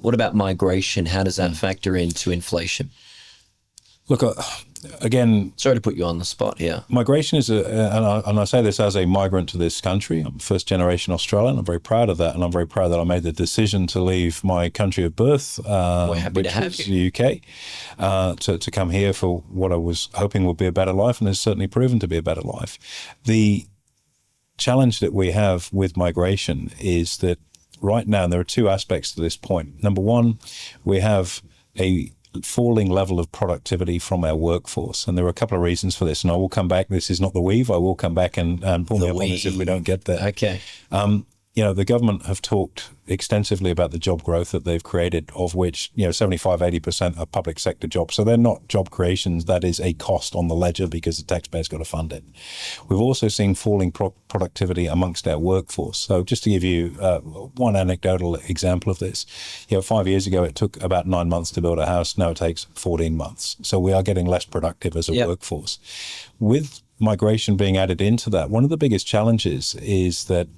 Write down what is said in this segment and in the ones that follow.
What about migration? How does that factor into inflation? Look, again, sorry to put you on the spot here. Migration is, and I say this as a migrant to this country. I'm first generation Australian. I'm very proud of that, and I'm very proud that I made the decision to leave my country of birth, We're happy to have you. the UK, to come here for what I was hoping would be a better life, and has certainly proven to be a better life. The challenge that we have with migration is that right now, and there are two aspects to this point. Number one, we have a falling level of productivity from our workforce. And there are a couple of reasons for this. And I will come back. This is not the weave. I will come back and pull me up on this if we don't get there. Okay. The government have talked extensively about the job growth that they've created, of which, 75-80% are public sector jobs. So they're not job creations. That is a cost on the ledger because the taxpayer's got to fund it. We've also seen falling productivity amongst our workforce. So just to give you one anecdotal example of this, 5 years ago, it took about 9 months to build a house. Now it takes 14 months. So we are getting less productive as a workforce. With migration being added into that, one of the biggest challenges is that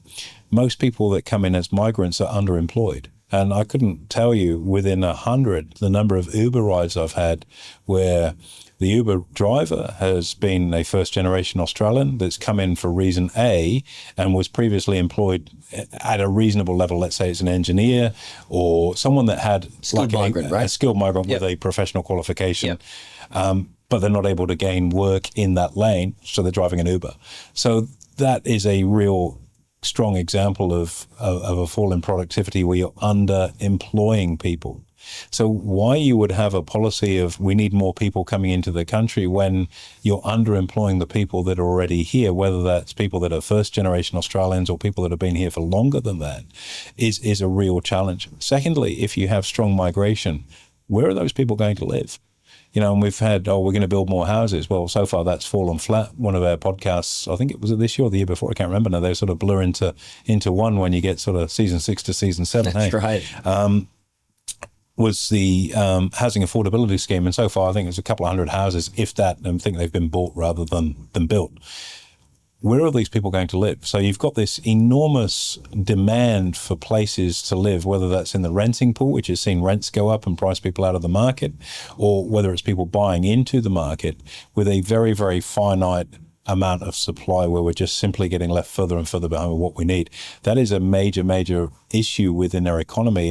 most people that come in as migrants are underemployed. And I couldn't tell you within 100 the number of Uber rides I've had where the Uber driver has been a first generation Australian that's come in for reason A and was previously employed at a reasonable level. Let's say it's an engineer or someone that had a skilled migrant with a professional qualification. But they're not able to gain work in that lane, so they're driving an Uber. So that is a real strong example of a fall in productivity where you're underemploying people. So why you would have a policy of we need more people coming into the country when you're underemploying the people that are already here, whether that's people that are first generation Australians or people that have been here for longer than that, is a real challenge. Secondly, if you have strong migration, where are those people going to live? And we've had, we're going to build more houses. Well, so far that's fallen flat. One of our podcasts, I think it was this year or the year before, I can't remember now, they sort of blur into one when you get sort of season 6 to season 7. That's right. Was the housing affordability scheme. And so far, I think it's a couple of hundred houses, if that, and I think they've been bought rather than built. Where are these people going to live? So you've got this enormous demand for places to live, whether that's in the renting pool, which has seen rents go up and price people out of the market, or whether it's people buying into the market with a very, very finite amount of supply where we're just simply getting left further and further behind with what we need. That is a major, major issue within our economy.